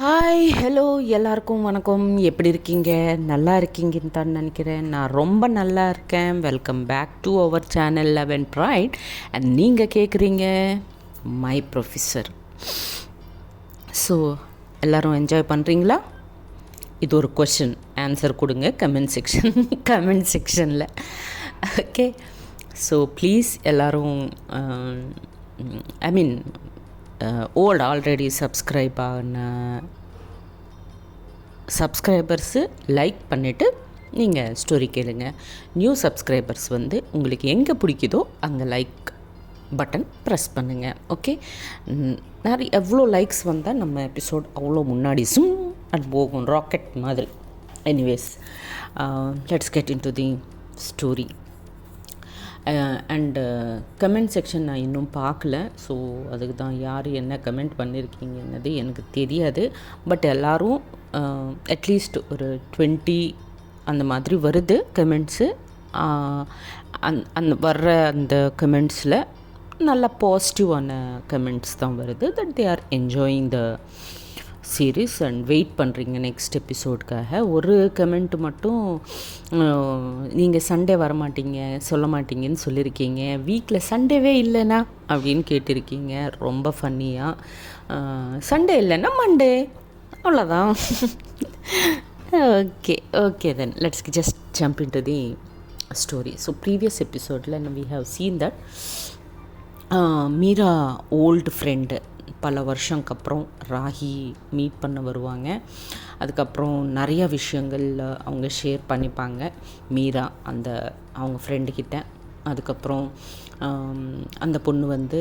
Hi hello எல்லாருக்கும் வணக்கம். எப்படி இருக்கீங்க? நல்லா இருக்கீங்கன்னு தான் நினைக்கிறேன். நான் ரொம்ப நல்லா இருக்கேன். Welcome back to our channel love and pride. And நீங்கள் கேட்குறீங்க மை ப்ரொஃபஸர். ஸோ எல்லோரும் என்ஜாய் பண்ணுறீங்களா? இது ஒரு கொஷின், ஆன்சர் கொடுங்க கமெண்ட் செக்ஷனில். ஓகே, ஸோ ப்ளீஸ் எல்லோரும் ஓல்டு ஆல்ரெடி சப்ஸ்கிரைபர்ஸு லைக் பண்ணிவிட்டு நீங்கள் ஸ்டோரி கேளுங்க. நியூ சப்ஸ்கிரைபர்ஸ் வந்து உங்களுக்கு எங்கே பிடிக்குதோ அங்கே லைக் பட்டன் ப்ரெஸ் பண்ணுங்கள். ஓகே, எவ்வளோ லைக்ஸ் வந்தால் நம்ம எபிசோட் அவ்வளோ முன்னாடி அது போகும், ராக்கெட் மாதிரி. Anyways, let's get in to the story. And comment section நான் இன்னும் பார்க்கல. ஸோ அதுக்கு தான் யார் என்ன கமெண்ட் பண்ணியிருக்கீங்கன்னது எனக்கு தெரியாது. பட் எல்லோரும் அட்லீஸ்ட் ஒரு 20 அந்த மாதிரி வருது கமெண்ட்ஸு. அந்த வர்ற அந்த கமெண்ட்ஸில் நல்ல பாசிட்டிவான கமெண்ட்ஸ் தான் வருது. That they are enjoying the series and wait பண்ணுறீங்க நெக்ஸ்ட் எபிசோடுக்காக. ஒரு கமெண்ட் மட்டும், நீங்கள் சண்டே வரமாட்டீங்க, சொல்ல மாட்டீங்கன்னு சொல்லியிருக்கீங்க. வீக்கில் சண்டேவே இல்லைனா அப்படின்னு கேட்டிருக்கீங்க. ரொம்ப ஃபன்னியாக. சண்டே இல்லைன்னா மண்டே, அவ்வளோதான். Okay then let's just jump into the story. So previous எபிசோடில் we have seen that Meera old friend பல வருஷங்களுக்கு அப்புறம் ராகி மீட் பண்ண வருவாங்க. அதுக்கப்புறம் நிறையா விஷயங்கள் அவங்க ஷேர் பண்ணிப்பாங்க மீரா அவங்க ஃப்ரெண்டுக்கிட்ட. அதுக்கப்புறம் அந்த பொண்ணு வந்து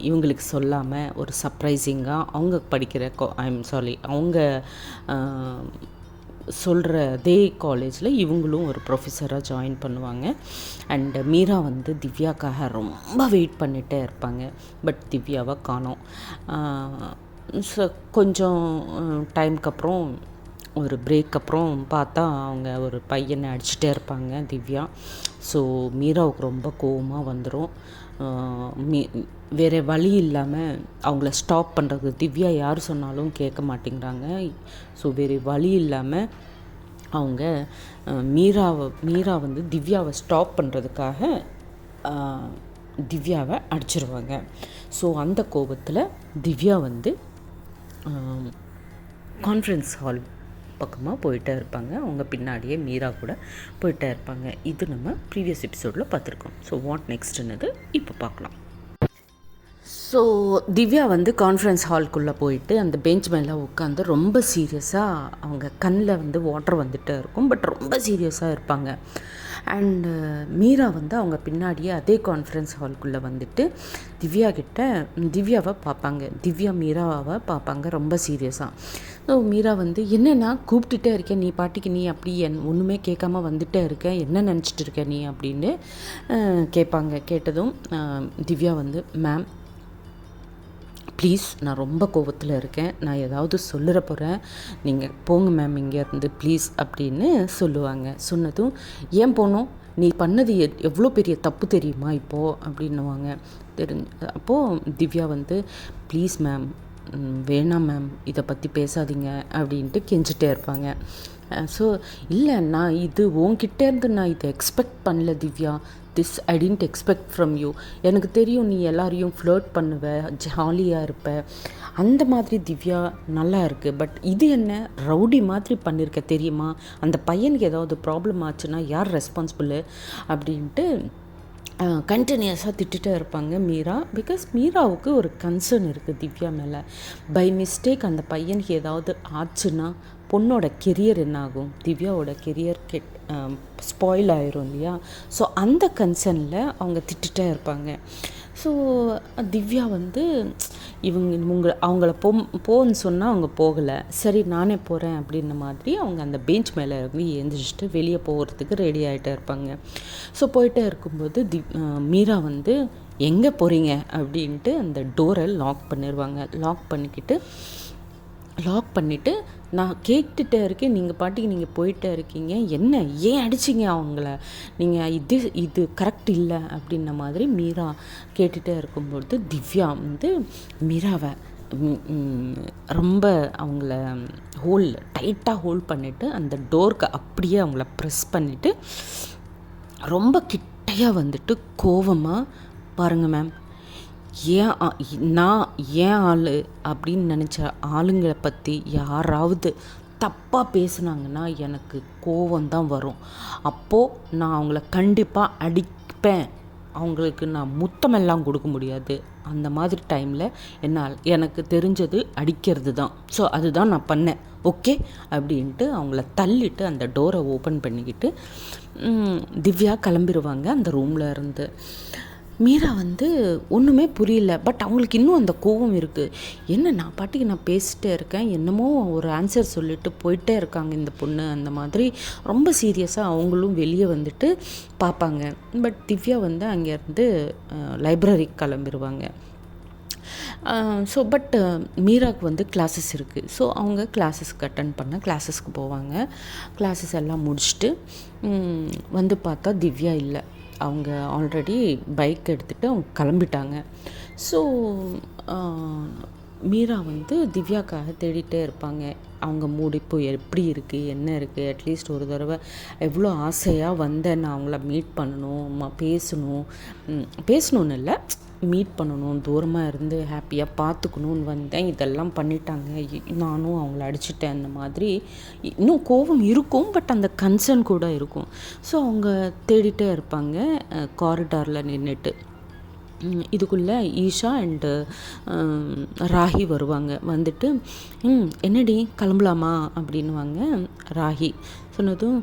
இவங்களுக்கு சொல்லாமல் ஒரு சர்ப்ரைசிங்காக அவங்க படிக்கிற அவங்க சொல்கிற அதே காலேஜில் இவங்களும் ஒரு ப்ரொஃபஸராக ஜாயின் பண்ணுவாங்க. அண்டு மீரா வந்து திவ்யாக்காக ரொம்ப வெயிட் பண்ணிகிட்டே இருப்பாங்க. பட் திவ்யாவை காணோம். ஸோ கொஞ்சம் டைமுக்கு அப்புறம், ஒரு பிரேக் அப்புறம் பார்த்தா அவங்க ஒரு பையனை அடிச்சுட்டே இருப்பாங்க திவ்யா. ஸோ மீராவுக்கு ரொம்ப கோவமாக வந்துடும். வேறு வழி இல்லாமல் அவங்கள ஸ்டாப் பண்ணுறது, திவ்யா யார் சொன்னாலும் கேட்க மாட்டேங்கிறாங்க. ஸோ வேறு வழி இல்லாமல் அவங்க மீரா வந்து திவ்யாவை ஸ்டாப் பண்ணுறதுக்காக திவ்யாவை அடிச்சிருவாங்க. ஸோ அந்த கோபத்தில் திவ்யா வந்து கான்ஃபரன்ஸ் ஹால் பக்கமாக போயிட்டே இருப்பாங்க. அவங்க பின்னாடியே மீரா கூட போயிட்டே இருப்பாங்க. இது நம்ம ப்ரீவியஸ் எபிசோடில் பார்த்துருக்கோம். ஸோ வாட் நெக்ஸ்ட்டுன்னது இப்போ பார்க்கலாம். ஸோ திவ்யா வந்து கான்ஃபரன்ஸ் ஹால்குள்ளே போயிட்டு அந்த பெஞ்ச் மேலே உட்காந்து ரொம்ப சீரியஸாக, அவங்க கண்ணில் வந்து வாட்டர் வந்துகிட்டே இருக்கும். பட் ரொம்ப சீரியஸாக இருப்பாங்க. அண்டு மீரா வந்து அவங்க பின்னாடியே அதே கான்ஃபரன்ஸ் ஹால்குள்ளே வந்துட்டு திவ்யாவை பார்ப்பாங்க. திவ்யா மீராவை பார்ப்பாங்க ரொம்ப சீரியஸாக. ஸோ மீரா வந்து, என்னென்னா கூப்பிட்டுட்டே இருக்கேன், நீ பாட்டிக்கு நீ அப்படி ஒன்றுமே கேட்காம வந்துட்டே இருக்க, என்ன நினச்சிட்டு இருக்க நீ அப்படின்னு கேட்பாங்க. கேட்டதும் திவ்யா வந்து, மேம் ப்ளீஸ், நான் ரொம்ப கோபத்தில் இருக்கேன், நான் ஏதாவது சொல்லிட போகிறேன், நீங்கள் போங்க மேம் இங்கேருந்து ப்ளீஸ் அப்படின்னு சொல்லுவாங்க. சொன்னதும், ஏன் போனோம், நீ பண்ணது எவ்வளோ பெரிய தப்பு தெரியுமா இப்போது அப்படின்னுவாங்க. அப்போது திவ்யா வந்து, ப்ளீஸ் மேம், வேணாம் மேம், இதை பற்றி பேசாதீங்க அப்படின்ட்டு கெஞ்சிட்டே இருப்பாங்க. ஸோ இல்லை, நான் இது உன்கிட்டேருந்து நான் இதை எக்ஸ்பெக்ட் பண்ணல Divya, this I didn't expect from you. எனக்கு தெரியும் நீ எல்லாரையும் ஃப்ளர்ட் பண்ணுவ, ஜாலியாக இருப்ப, அந்த மாதிரி திவ்யா நல்லா இருக்குது. பட் இது என்ன ரவுடி மாதிரி பண்ணியிருக்க தெரியுமா? அந்த பையனுக்கு ஏதாவது ப்ராப்ளம் ஆச்சுன்னா யார் ரெஸ்பான்சிபிள் அப்படின்ட்டு கண்டினியூஸாக திட்டுகிட்டே இருப்பாங்க மீரா. பிகாஸ் மீராவுக்கு ஒரு கன்சர்ன் இருக்குது திவ்யா மேலே. பை மிஸ்டேக் அந்த பையனுக்கு ஏதாவது ஆச்சுன்னா பொண்ணோட கெரியர் என்னாகும், திவ்யாவோட கெரியர் ஸ்பாயில் ஆயிரும் இல்லையா? ஸோ அந்த கன்சர்னில் அவங்க திட்டுகிட்டே இருப்பாங்க. ஸோ திவ்யா வந்து அவங்கள போன்னு சொன்னால் அவங்க போகலை. சரி நானே போகிறேன் அப்படின்ன மாதிரி அவங்க அந்த பெஞ்ச் மேலே இருந்து எழுந்திரிச்சிட்டு வெளியே போகிறதுக்கு ரெடி ஆகிட்டே இருப்பாங்க. ஸோ போயிட்டே இருக்கும்போது மீரா வந்து, எங்கே போகிறீங்க அப்படின்ட்டு அந்த டோரை லாக் பண்ணிடுவாங்க. லாக் பண்ணிவிட்டு, நான் கேட்டுகிட்டே இருக்கேன், நீங்கள் பாட்டிக்கு நீங்கள் போயிட்டே இருக்கீங்க, என்ன ஏன் அடிச்சிங்க அவங்கள, நீங்கள் இது கரெக்ட் இல்லை அப்படின்ன மாதிரி மீரா கேட்டுகிட்டே இருக்கும்பொழுது திவ்யா வந்து மீராவை ரொம்ப அவங்கள டைட்டாக ஹோல்ட் பண்ணிவிட்டு அந்த டோருக்கு அப்படியே அவங்கள ப்ரெஸ் பண்ணிவிட்டு ரொம்ப கிட்டையாக வந்துட்டு கோவமாக, பாருங்கள் மேம், நான் ஏன் ஆள் அப்படின்னு நினச்ச ஆளுங்களை பற்றி யாராவது தப்பாக பேசுனாங்கன்னா எனக்கு கோவம்தான் வரும். அப்போது நான் அவங்கள கண்டிப்பாக அடிப்பேன். அவங்களுக்கு நான் முத்தமெல்லாம் கொடுக்க முடியாது. அந்த மாதிரி டைமில் எனக்கு தெரிஞ்சது அடிக்கிறது தான். ஸோ அதுதான் நான் பண்ணேன். ஓகே அப்படின்ட்டு அவங்கள தள்ளிட்டு அந்த டோரை ஓப்பன் பண்ணிக்கிட்டு திவ்யா கிளம்பிடுவாங்க அந்த ரூமில் இருந்து. மீரா வந்து ஒன்றுமே புரியல. பட் அவங்களுக்கு இன்னும் அந்த கோவம் இருக்குது. என்ன நான் பாட்டுக்கு நான் பேசிகிட்டே இருக்கேன், என்னமோ ஒரு ஆன்சர் சொல்லிட்டு போயிட்டே இருக்காங்க இந்த பொண்ணு, அந்த மாதிரி ரொம்ப சீரியஸாக அவங்களும் வெளியே வந்துட்டு பார்ப்பாங்க. பட் திவ்யா வந்து அங்கேருந்து லைப்ரரிக்கு கிளம்பிடுவாங்க. ஸோ பட் மீராவுக்கு வந்து கிளாஸஸ் இருக்குது. ஸோ அவங்க கிளாஸஸ்க்கு அட்டன் பண்ண கிளாஸஸ்க்கு போவாங்க. கிளாஸஸ் எல்லாம் முடிச்சுட்டு வந்து பார்த்தா திவ்யா இல்லை. அவங்க ஆல்ரெடி பைக் எடுத்துகிட்டு அவங்க கிளம்பிட்டாங்க. ஸோ மீரா வந்து திவ்யாக்காக தேடிகிட்டே இருப்பாங்க. அவங்க மூடு இப்போ எப்படி இருக்குது, என்ன இருக்குது, அட்லீஸ்ட் ஒரு தடவை எவ்வளோ ஆசையாக வந்தேன் நான் அவங்கள மீட் பண்ணணும், பேசணுன்னு இல்லை, மீட் பண்ணணும், தூரமாக இருந்து ஹாப்பியாக பார்த்துக்கணுன்னு வந்தேன், இதெல்லாம் பண்ணிட்டாங்க, நானும் அவங்கள அடிச்சிட்டேன். அந்த மாதிரி இன்னும் கோபம் இருக்கும், பட் அந்த கன்சர்ன் கூட இருக்கும். ஸோ அவங்க தேடிகிட்டே இருப்பாங்க காரிடாரில் நின்றுட்டு. இதுக்குள்ளே ஈஷா அண்டு ராகி வருவாங்க. வந்துட்டு என்னடி கிளம்பலாமா அப்படின்வாங்க. ராகி சொன்னதும்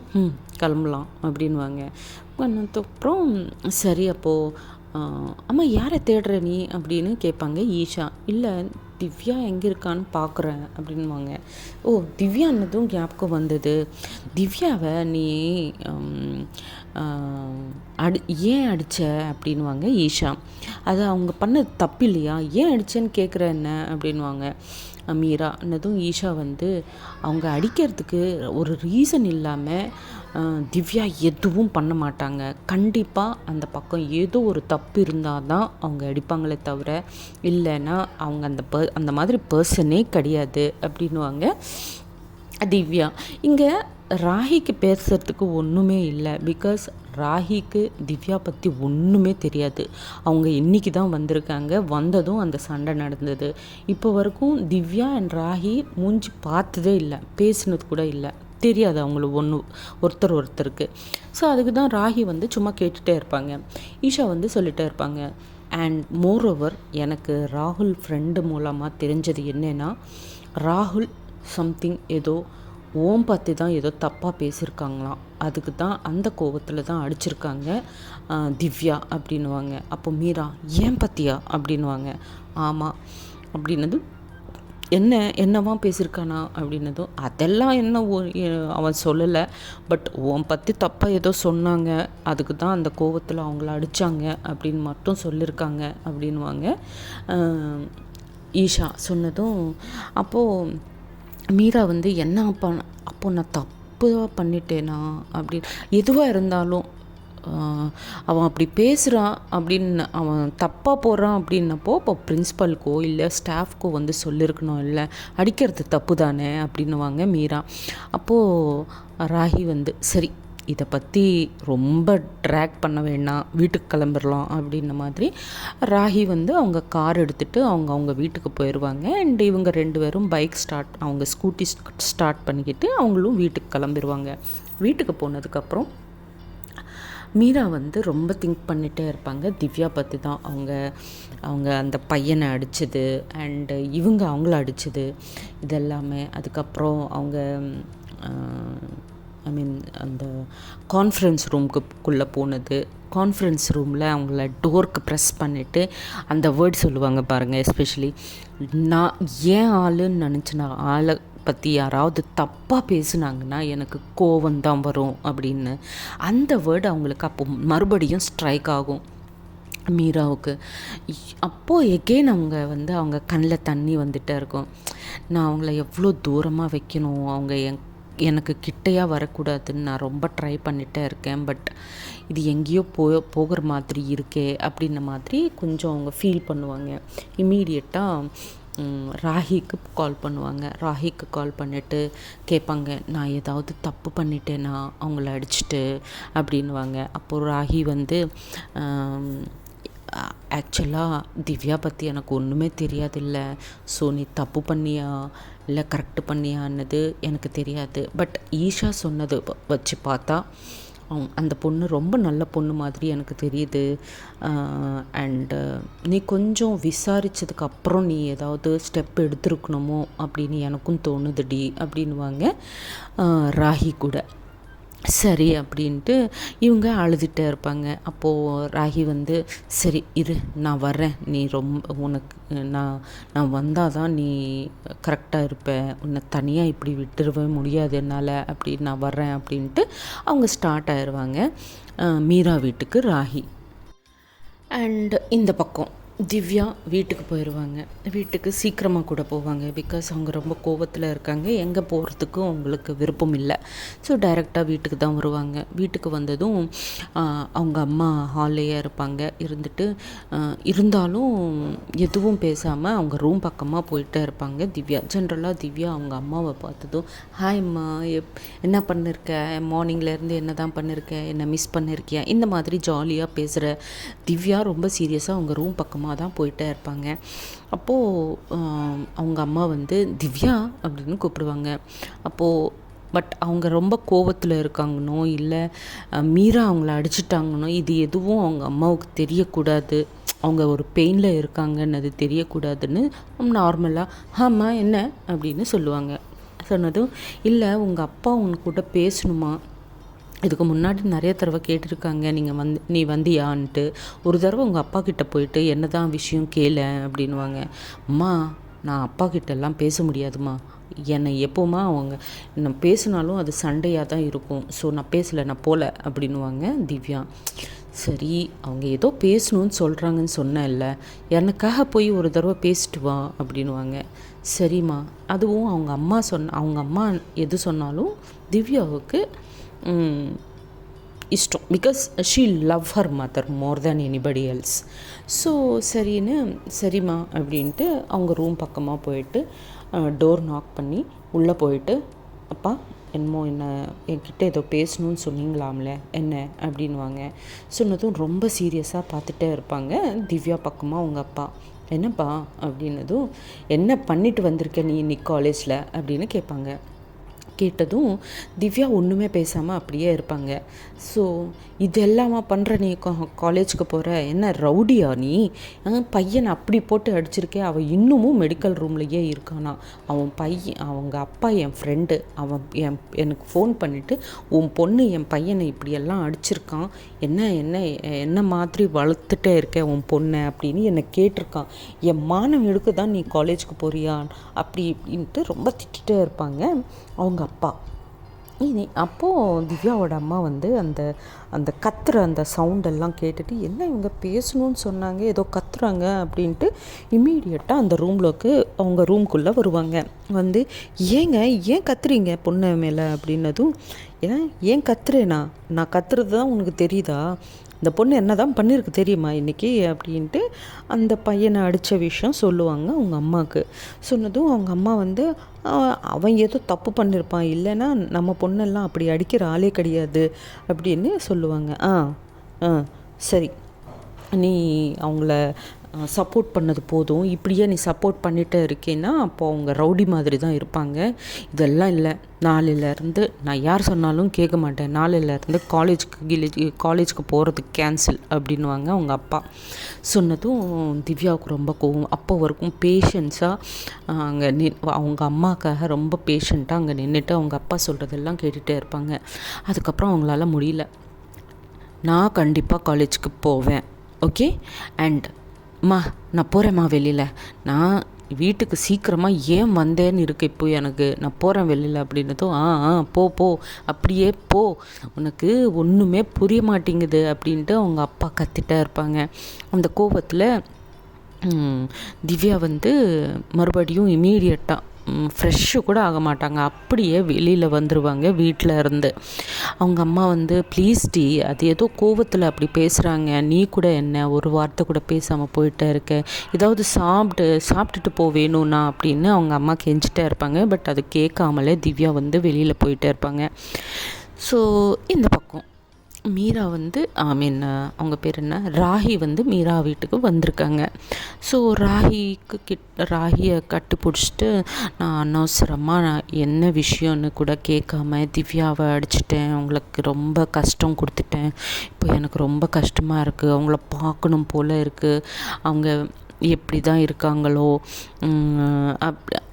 கிளம்பலாம் அப்படின்வாங்க. அப்புறம் சரி அப்போது அம்மா யாரை தேடுற நீ அப்படின்னு கேட்பாங்க ஈஷா. இல்லை திவ்யா எங்கே இருக்கான்னு பார்க்குறேன் அப்படின்வாங்க. ஓ திவ்யான்னதும் ஞாபகம் வந்தது. திவ்யாவை நீ ஏன் அடித்த அப்படின்வாங்க ஈஷா. அது அவங்க பண்ணது தப்பு இல்லையா, ஏன் அடித்தேன்னு கேட்குற என்ன அப்படின்வாங்க மீரா. என்னதும் ஈஷா வந்து அவங்க அடிக்கிறதுக்கு ஒரு ரீசன் இல்லாமல் திவ்யா எதுவும் பண்ண மாட்டாங்க. கண்டிப்பாக அந்த பக்கம் ஏதோ ஒரு தப்பு இருந்தால் தான் அவங்க அடிப்பாங்களே தவிர, இல்லைன்னா அவங்க அந்த மாதிரி பர்சனே கிடையாது அப்படின்வாங்க திவ்யா. இங்கே ராகிக்கு பேசுகிறதுக்கு ஒன்றுமே இல்லை. பிகாஸ் ராகிக்கு திவ்யா பற்றி ஒன்றுமே தெரியாது. அவங்க இன்றைக்கி தான் வந்திருக்காங்க. வந்ததும் அந்த சண்டை நடந்தது. இப்போ வரைக்கும் திவ்யா அண்ட் ராகி மூஞ்சி பார்த்ததே இல்லை, பேசினது கூட இல்லை, தெரியாது அவங்களுக்கு ஒருத்தருக்கு. ஸோ அதுக்கு தான் ராகி வந்து சும்மா கேட்டுகிட்டே இருப்பாங்க. ஈஷா வந்து சொல்லிகிட்டே இருப்பாங்க. அண்ட் மோரோவர் எனக்கு ராகுல் ஃப்ரெண்டு மூலமாக தெரிஞ்சது என்னென்னா, ராகுல் சம்திங் ஏதோ ஓம் பற்றி தான் ஏதோ தப்பாக பேசியிருக்காங்களாம். அதுக்கு தான் அந்த கோபத்தில் தான் அடிச்சிருக்காங்க திவ்யா அப்படின்வாங்க. அப்போ மீரா ஏன் பற்றியா அப்படின்வாங்க. ஆமாம் அப்படின்னது. என்னவா பேசியிருக்கானா அப்படின்னதும் அதெல்லாம் என்ன அவன் சொல்லலை, பட் உன் பற்றி தப்பாக ஏதோ சொன்னாங்க, அதுக்கு தான் அந்த கோபத்தில் அவங்கள அடித்தாங்க அப்படின்னு மட்டும் சொல்லியிருக்காங்க அப்படின்வாங்க ஈஷா. சொன்னதும் அப்போது மீரா வந்து என்ன அப்போ நான் தப்பாக பண்ணிட்டேனா அப்படின்னு, எதுவாக இருந்தாலும் அவன் அப்படி பேசுகிறான் அப்படின்னு அவன் தப்பாக போகிறான் அப்படின்னப்போ இப்போ பிரின்ஸிபல்க்கோ இல்லை ஸ்டாஃப்க்கோ வந்து சொல்லியிருக்கணும், இல்லை அடிக்கிறது தப்பு தானே அப்படின்னுவாங்க மீரா. அப்போது ராகி வந்து சரி இதை பற்றி ரொம்ப ட்ராக் பண்ண வேண்டாம், வீட்டுக்கு கிளம்பிடலாம் அப்படின்ன மாதிரி ராகி வந்து அவங்க கார் எடுத்துகிட்டு அவங்க வீட்டுக்கு போயிடுவாங்க. அண்ட் இவங்க 2 பேரும் அவங்க ஸ்கூட்டி ஸ்டார்ட் பண்ணிக்கிட்டு அவங்களும் வீட்டுக்கு கிளம்பிடுவாங்க. வீட்டுக்கு போனதுக்கப்புறம் மீரா வந்து ரொம்ப திங்க் பண்ணிகிட்டே இருப்பாங்க திவ்யா பற்றி தான். அவங்க அந்த பையனை அடித்தது அண்டு இவங்க அவங்கள அடித்தது இதெல்லாமே. அதுக்கப்புறம் அவங்க அந்த கான்ஃபரன்ஸ் ரூமுக்குள்ளே போனது, கான்ஃபரன்ஸ் ரூமில் அவங்கள டோருக்கு ப்ரெஸ் பண்ணிவிட்டு அந்த வேர்ட் சொல்லுவாங்க பாருங்கள். எஸ்பெஷலி நான் ஏன் ஆளுன்னு நினச்சினா ஆளை பற்றி யாராவது தப்பாக பேசுனாங்கன்னா எனக்கு கோவம்தான் வரும் அப்படின்னு அந்த வேர்டு அவங்களுக்கு அப்போ மறுபடியும் ஸ்ட்ரைக் ஆகும் மீராவுக்கு. அப்போது எகெயின் அவங்க கண்ணில் தண்ணி வந்துகிட்டே இருக்கும். நான் அவங்கள எவ்வளோ தூரமாக வைக்கணும், அவங்க எனக்கு கிட்டையாக வரக்கூடாதுன்னு நான் ரொம்ப ட்ரை பண்ணிகிட்டே இருக்கேன், பட் இது எங்கேயோ போகிற மாதிரி இருக்கே அப்படின்ன மாதிரி கொஞ்சம் அவங்க ஃபீல் பண்ணுவாங்க. இம்மீடியட்டாக ராகிக்கு கால் பண்ணுவாங்க. ராகிக்கு கால் பண்ணிவிட்டு கேட்பாங்க, நான் ஏதாவது தப்பு பண்ணிட்டேன்னா அவங்கள அடிச்சுட்டு அப்படின்வாங்க. அப்போது ராகி வந்து ஆக்சுவலாக திவ்யா பற்றி எனக்கு ஒன்றுமே தெரியாதில்ல, ஸோ நீ தப்பு பண்ணியா இல்லை கரெக்டு பண்ணியான்னது எனக்கு தெரியாது. பட் ஈஷா சொன்னது வச்சு பார்த்தா அந்த பொண்ணு ரொம்ப நல்ல பொண்ணு மாதிரி எனக்கு தெரியுது. அண்டு நீ கொஞ்சம் விசாரித்ததுக்கு அப்புறம் நீ ஏதாவது ஸ்டெப் எடுத்துருக்கணுமோ அப்படின்னு எனக்கும் தோணுதுடி அப்படின்வாங்க ராகி கூட. சரி அப்படின்ட்டு இவங்க அழுதுகிட்டே இருப்பாங்க. அப்போது ராகி வந்து, சரி இரு நான் வரேன், நீ ரொம்ப உனக்கு நான் வந்தால் தான் நீ கரெக்டாக இருப்ப, உன்னை தனியாக இப்படி விட்டுருவே முடியாது என்னால் அப்படின்னு நான் வர்றேன் அப்படின்ட்டு அவங்க ஸ்டார்ட் ஆயிடுவாங்க மீரா வீட்டுக்கு ராகி. அண்ட் இந்த பக்கம் திவ்யா வீட்டுக்கு போயிடுவாங்க. வீட்டுக்கு சீக்கிரமாக கூட போவாங்க. பிகாஸ் அவங்க ரொம்ப கோவத்தில் இருக்காங்க. எங்கே போகிறதுக்கும் அவங்களுக்கு விருப்பம் இல்லை. ஸோ டைரெக்டாக வீட்டுக்கு தான் வருவாங்க. வீட்டுக்கு வந்ததும் அவங்க அம்மா ஹால்லேயே இருப்பாங்க. இருந்தாலும் எதுவும் பேசாமல் அவங்க ரூம் பக்கமாக போயிட்டே இருப்பாங்க திவ்யா. ஜென்ரலாக திவ்யா அவங்க அம்மாவை பார்த்ததும், ஹாய் அம்மா, என்ன பண்ணிருக்க, மார்னிங்லேருந்து என்ன தான் பண்ணியிருக்க, என்ன மிஸ் பண்ணியிருக்கியா, இந்த மாதிரி ஜாலியாக பேசுகிற திவ்யா ரொம்ப சீரியஸாக அவங்க ரூம் பக்கமாக தான் போயிட்டே இருப்பாங்க. அப்போது அவங்க அம்மா வந்து திவ்யா அப்படின்னு கூப்பிடுவாங்க. அப்போது பட் அவங்க ரொம்ப கோவத்தில் இருக்காங்கன்னோ இல்லை மீரா அவங்கள அடிச்சிட்டாங்கன்னோ இது எதுவும் அவங்க அம்மாவுக்கு தெரியக்கூடாது, அவங்க ஒரு பெயினில் இருக்காங்கன்னது தெரியக்கூடாதுன்னு நார்மலாக ஆமாம் என்ன அப்படின்னு சொல்லுவாங்க. சொன்னதும், இல்லை உங்கள் அப்பா உங்ககிட்ட பேசணுமா, இதுக்கு முன்னாடி நிறைய தடவை கேட்டிருக்காங்க, நீ வந்தியான்ட்டு. ஒரு தடவை உங்கள் அப்பா கிட்டே போயிட்டு என்ன தான் விஷயம் கேளு அப்படின்வாங்க. அம்மா நான் அப்பா கிட்டெல்லாம் பேச முடியாதுமா, என்னை எப்போமா அவங்க நான் பேசினாலும் அது சண்டையாக தான் இருக்கும், ஸோ நான் பேசலை, நான் போகல அப்படின்வாங்க திவ்யா. சரி அவங்க ஏதோ பேசணும்னு சொல்கிறாங்கன்னு சொன்னேன்ல, எனக்காக போய் ஒரு தடவை பேசிட்டு வா அப்படின்வாங்க. சரிம்மா. அதுவும் அவங்க அம்மா எது சொன்னாலும் திவ்யாவுக்கு இஷ்டம். Because she love her mother more than anybody else. So சரிம்மா அப்படின்ட்டு அவங்க ரூம் பக்கமாக போயிட்டு டோர் நாக் பண்ணி உள்ளே போயிட்டு, அப்பா என்னமோ என்கிட்ட ஏதோ பேசணும்னு சொன்னீங்களாம்ல என்ன அப்படின்வாங்க. சொன்னதும் ரொம்ப சீரியஸாக பார்த்துட்டே இருப்பாங்க திவ்யா பக்கமாக அவங்க அப்பா. என்னப்பா அப்படின்னதும், என்ன பண்ணிட்டு வந்திருக்க நீ இன்னைக்கு காலேஜில் அப்படின்னு கேட்பாங்க. கேட்டதும் திவ்யா ஒன்றுமே பேசாமல் அப்படியே இருப்பாங்க. ஸோ இதெல்லாமா பண்ணுற நீ காலேஜுக்கு போகிற, என்ன ரவுடியா நீ, பையனை அப்படி போட்டு அடிச்சிருக்கே, அவன் இன்னமும் மெடிக்கல் ரூம்லேயே இருக்கானா, அவங்க அப்பா என் ஃப்ரெண்டு, அவன் எனக்கு ஃபோன் பண்ணிவிட்டு உன் பொண்ணு என் பையனை இப்படியெல்லாம் அடிச்சிருக்கான், என்ன மாதிரி வளர்த்துட்டே இருக்கேன் உன் பொண்ணை அப்படின்னு என்னை கேட்டிருக்கான், என் மானம் எடுக்க தான் நீ காலேஜுக்கு போறியா அப்படி இப்படின்ட்டு ரொம்ப திட்டிகிட்டே இருப்பாங்க அவங்க அப்பா. அப்போது திவ்யாவோட அம்மா வந்து அந்த கத்துற அந்த சவுண்டெல்லாம் கேட்டுட்டு, என்ன இவங்க பேசணும்னு சொன்னாங்க, ஏதோ கத்துறாங்க அப்படின்ட்டு இம்மீடியட்டாக அந்த அவங்க ரூம்குள்ளே வருவாங்க. வந்து ஏன் கத்துறீங்க பொண்ணு மேலே அப்படின்னதும், ஏன் கத்துறேனா, நான் கத்துறது தான் உனக்கு தெரியுதா, இந்த பொண்ணு என்ன தான் பண்ணியிருக்கு தெரியுமா இன்றைக்கி அப்படின்ட்டு அந்த பையனை அடித்த விஷயம் சொல்லுவாங்க அவங்க அம்மாவுக்கு. சொன்னதும் அவங்க அம்மா வந்து, அவன் ஏதோ தப்பு பண்ணியிருப்பான், இல்லைன்னா நம்ம பொண்ணெல்லாம் அப்படி அடிக்கிற ஆளே கிடையாது அப்படின்னு சொல்லுவாங்க. சரி நீ அவங்கள சப்போர்ட் பண்ணது போதும், இப்படியே நீ சப்போர்ட் பண்ணிகிட்டே இருக்கேன்னா அப்போ அவங்க ரவுடி மாதிரி தான் இருப்பாங்க. இதெல்லாம் இல்லை, நாளையிலேருந்து நான் யார் சொன்னாலும் கேட்க மாட்டேன், நாளையிலேருந்து காலேஜுக்கு போகிறதுக்கு கேன்சல் அப்படின்வாங்க அவங்க அப்பா. சொன்னதும் திவ்யாவுக்கு ரொம்ப கோவம். அப்போ வரைக்கும் பேஷன்ஸாக அங்கே அவங்க அம்மாக்காக ரொம்ப பேஷண்ட்டாக அங்கே நின்றுட்டு அவங்க அப்பா சொல்கிறதெல்லாம் கேட்டுகிட்டே இருப்பாங்க. அதுக்கப்புறம் அவங்களால முடியல, நான் கண்டிப்பாக காலேஜுக்கு போவேன், ஓகே, அண்ட் நான் போகிறேம்மா வெளியில், நான் வீட்டுக்கு சீக்கிரமாக ஏன் வந்தேன்னு இருக்கு இப்போ எனக்கு, நான் போகிறேன் வெளியில் அப்படின்னதும், போ அப்படியே போ, உனக்கு ஒன்றுமே புரிய மாட்டேங்குது அப்படின்ட்டு அவங்க அப்பா கத்திட்டே இருப்பாங்க. அந்த கோபத்தில் திவ்யா வந்து மறுபடியும் இமீடியட்டாக ஃப்ரெஷ்ஷு கூட ஆக மாட்டாங்க, அப்படியே வெளியில் வந்துடுவாங்க வீட்டில் இருந்து. அவங்க அம்மா வந்து ப்ளீஸ் டி, அது ஏதோ கோவத்தில் அப்படி பேசுகிறாங்க, நீ கூட என்ன ஒரு வார்த்தை கூட பேசாமல் போயிட்டே இருக்க, ஏதாவது சாப்பிட்டுட்டு போ வேணும்னா அப்படின்னு அவங்க அம்மா கெஞ்சிட்டே இருப்பாங்க. பட் அது கேட்காமலே திவ்யா வந்து வெளியில் போயிட்டே இருப்பாங்க. ஸோ இந்த பக்கம் மீரா வந்து அவங்க பேர் என்ன, ராகி வந்து மீரா வீட்டுக்கு வந்திருக்காங்க. ஸோ ராகியை கட்டி பிடிச்சிட்டு, நான் அனவசரமாக நான் என்ன விஷயம்னு கூட கேட்காம திவ்யாவை அடிச்சிட்டேன், அவங்களுக்கு ரொம்ப கஷ்டம் கொடுத்துட்டேன், இப்போ எனக்கு ரொம்ப கஷ்டமாக இருக்குது, அவங்கள பார்க்கணும் போல் இருக்குது, அவங்க எப்படி தான் இருக்காங்களோ,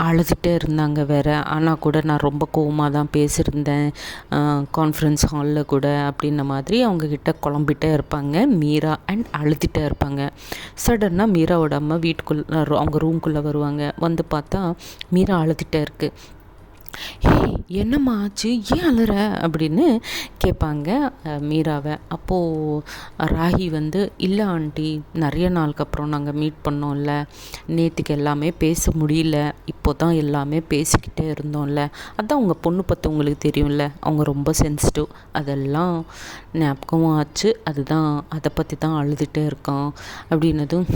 அழுதுகிட்டே இருந்தாங்க வேறு. ஆனால் கூட நான் ரொம்ப கோவமாக தான் பேசியிருந்தேன் கான்ஃபரன்ஸ் ஹாலில் கூட அப்படின்ன மாதிரி அவங்கக்கிட்ட குழம்பிட்டே இருப்பாங்க மீரா அண்ட் அழுதுகிட்டே இருப்பாங்க. சடனாக மீராவோட அம்மா வீட்டுக்குள்ளே அவங்க ரூம்குள்ளே வருவாங்க. வந்து பார்த்தா மீரா அழுதுகிட்டே இருக்குது. ஏய் என்னம்மா ஆச்சு, ஏன் அழுற அப்படின்னு கேட்பாங்க மீராவை. அப்போது ராகி வந்து, இல்லை ஆண்டி, நிறைய நாளுக்கு அப்புறம் நாங்கள் மீட் பண்ணோம்ல, நேற்றுக்கு எல்லாமே பேச முடியல, இப்போ தான் எல்லாமே பேசிக்கிட்டே இருந்தோம்ல, அதான் உங்கள் பொண்ணு பற்றி உங்களுக்கு தெரியும்ல, அவங்க ரொம்ப சென்சிட்டிவ், அதெல்லாம் ஞாபகமும் ஆச்சு, அதுதான் அதை பற்றி தான் அழுதுகிட்டே இருக்கோம் அப்படின்னதும்,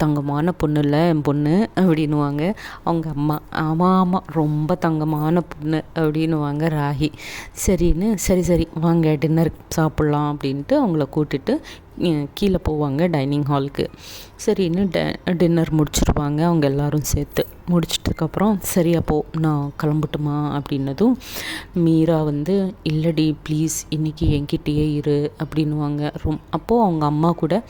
தங்கமான பொண்ணு இல்லை என் பொண்ணு அப்படின்னுவாங்க அவங்க அம்மா. ஆமாம் ரொம்ப தங்கமான பொண்ணு அப்படின்னுவாங்க ராகி. சரின்னு சரி வாங்க டின்னர் சாப்பிட்லாம் அப்படின்ட்டு அவங்கள கூட்டிட்டு கீழே போவாங்க டைனிங் ஹாலுக்கு. சரின்னு டின்னர் முடிச்சிடுவாங்க அவங்க எல்லோரும் சேர்த்து. முடிச்சிட்டதுக்கப்புறம் சரி அப்போது நான் கிளம்பட்டுமா அப்படின்னதும் மீரா வந்து, இல்லடி ப்ளீஸ் இன்றைக்கி என்கிட்டயே இரு அப்படின்னுவாங்க. அப்போது அவங்க அம்மா கூட,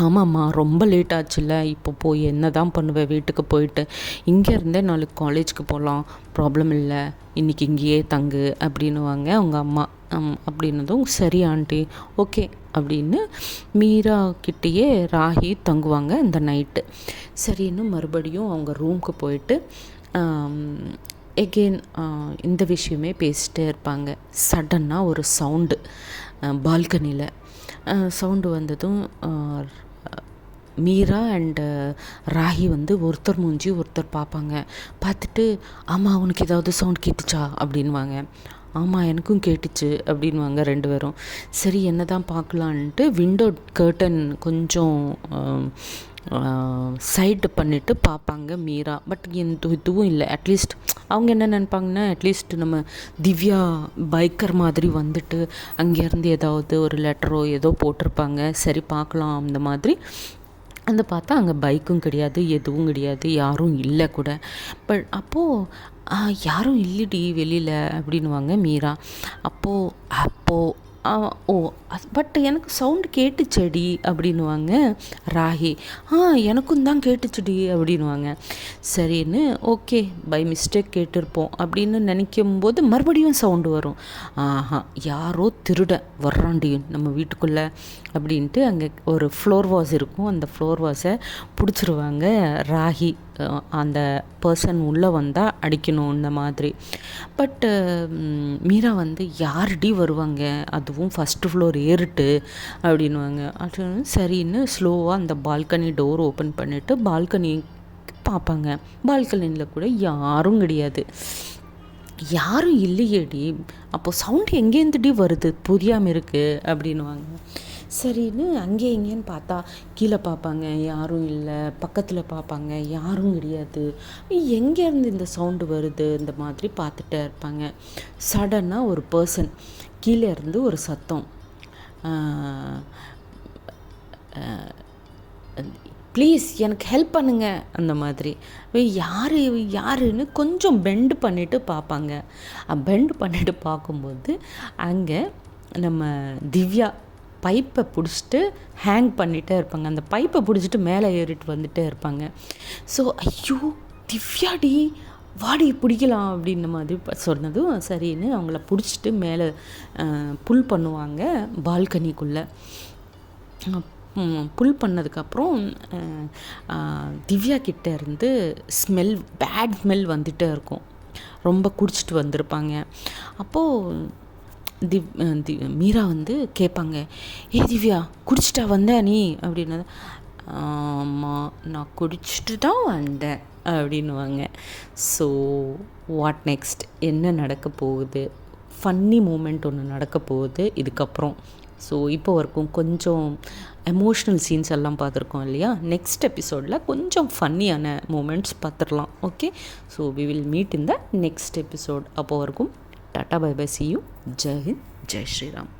ஆமாம்மா ரொம்ப லேட் ஆச்சுல்ல, இப்போ போய் என்ன தான் பண்ணுவேன், வீட்டுக்கு போயிட்டு இங்கேருந்தே நாளைக்கு காலேஜுக்கு போகலாம், ப்ராப்ளம் இல்லை, இன்றைக்கி இங்கேயே தங்கு அப்படின்னுவாங்க அவங்க அம்மா. அப்படின்னதும் சரி ஆண்டி ஓகே அப்படின்னு மீரா கிட்டேயே ராகி தங்குவாங்க இந்த நைட்டு. சரின்னு மறுபடியும் அவங்க ரூமுக்கு போயிட்டு எகெயின் இந்த விஷயமே பேசிகிட்டே இருப்பாங்க. சடன்னாக ஒரு சவுண்டு பால்கனியில் சவுண்டு வந்ததும் மீரா அண்டு ராகி வந்து ஒருத்தர் மூஞ்சி ஒருத்தர் பார்ப்பாங்க. பார்த்துட்டு, ஆமாம் உனக்கு ஏதாவது சவுண்ட் கேட்டுச்சா அப்படின்வாங்க. ஆமாம் எனக்கும் கேட்டுச்சு அப்படின்வாங்க ரெண்டு பேரும். சரி என்ன தான் பார்க்கலான்ட்டு விண்டோ கர்டன் கொஞ்சம் சைடு பண்ணிவிட்டு பார்ப்பாங்க மீரா. பட் இதுவும் இல்லை. அட்லீஸ்ட் அவங்க என்ன நினைப்பாங்கன்னா, அட்லீஸ்ட் நம்ம திவ்யா பைக்கர் மாதிரி வந்துட்டு அங்கேருந்து ஏதாவது ஒரு லெட்டரோ ஏதோ போட்டிருப்பாங்க, சரி பார்க்கலாம் அந்த மாதிரி. அந்த பார்த்தா அங்கே பைக்கும் கிடையாது, எதுவும் கிடையாது, யாரும் இல்லை கூட. பட் அப்போது யாரும் இல்லடி வெளியில் அப்படின்வாங்க மீரா. அப்போது ஓ பட் எனக்கு சவுண்டு கேட்டுச்சடி அப்படின்வாங்க ராகி. எனக்கும் தான் கேட்டுச்சுடி அப்படின்வாங்க. சரின்னு ஓகே பை மிஸ்டேக் கேட்டிருப்போம் அப்படின்னு நினைக்கும்போது மறுபடியும் சவுண்டு வரும். யாரோ திருட வர்றாண்டி நம்ம வீட்டுக்குள்ளே அப்படின்ட்டு அங்கே ஒரு ஃப்ளோர் வாஸ் இருக்கும், அந்த ஃப்ளோர் வாஸை பிடிச்சிருவாங்க ராகி. அந்த பர்சன் உள்ளே வந்தால் அடிக்கணும் இந்த மாதிரி. பட்டு மீரா வந்து யார்டி வருவாங்க, அதுவும் ஃபஸ்ட்டு ஃப்ளோர் ஏறிட்டு அப்படின்வாங்க. அது சரின்னு ஸ்லோவாக அந்த பால்கனி டோர் ஓப்பன் பண்ணிவிட்டு பால்கனி பார்ப்பாங்க. பால்கனியில் கூட யாரும் கிடையாது. யாரும் இல்லையேடி, அப்போது சவுண்டு எங்கேருந்துடி வருது புரியாமல் இருக்குது அப்படின்வாங்க. சரின்னு அங்கே இங்கேன்னு பார்த்தா கீழே பார்ப்பாங்க, யாரும் இல்லை, பக்கத்தில் பார்ப்பாங்க, யாரும் கிடையாது. எங்கேருந்து இந்த சவுண்டு வருது இந்த மாதிரி பார்த்துட்டே இருப்பாங்க. சடனாக ஒரு பர்சன் கீழே இருந்து ஒரு சத்தம், ப்ளீஸ் எனக்கு ஹெல்ப் பண்ணுங்க அந்த மாதிரி. யாருன்னு கொஞ்சம் பெண்டு பண்ணிவிட்டு பார்ப்பாங்க. பெண்டு பண்ணிவிட்டு பார்க்கும்போது அங்கே நம்ம திவ்யா பைப்பை பிடிச்சிட்டு ஹேங் பண்ணிகிட்டே இருப்பாங்க. அந்த பைப்பை பிடிச்சிட்டு மேலே ஏறிட்டு வந்துகிட்டே இருப்பாங்க. ஸோ ஐயோ திவ்யாடி வாடி பிடிக்கலாம் அப்படின்ன மாதிரி சொன்னதும் சரின்னு அவங்கள பிடிச்சிட்டு மேலே புல் பண்ணுவாங்க பால்கனிக்குள்ளே. புல் பண்ணதுக்கப்புறம் திவ்யா கிட்டே இருந்து பேட் ஸ்மெல் வந்துகிட்டே இருக்கும். ரொம்ப குடிச்சிட்டு வந்திருப்பாங்க. அப்போது மீரா வந்து கேட்பாங்க, திவ்யா குடிச்சிட்டா வந்த நீ அப்படின்னா, ஆமாம் நான் குடிச்சிட்டு தான் வந்தேன் அப்படின்னுவாங்க. ஸோ வாட் நெக்ஸ்ட், என்ன நடக்க போகுது? ஃபன்னி மூமெண்ட் ஒன்று நடக்க போகுது இதுக்கப்புறம். ஸோ இப்போ வரைக்கும் கொஞ்சம் எமோஷ்னல் சீன்ஸ் எல்லாம் பார்த்துருக்கோம் இல்லையா? நெக்ஸ்ட் எபிசோடில் கொஞ்சம் ஃபன்னியான மூமெண்ட்ஸ் பார்த்துடலாம். Okay, so we will meet in the next episode. அப்போ வரைக்கும் tata bye bye, see you, ஜெய் ஹிந்த், ஜெய் ஸ்ரீராம்.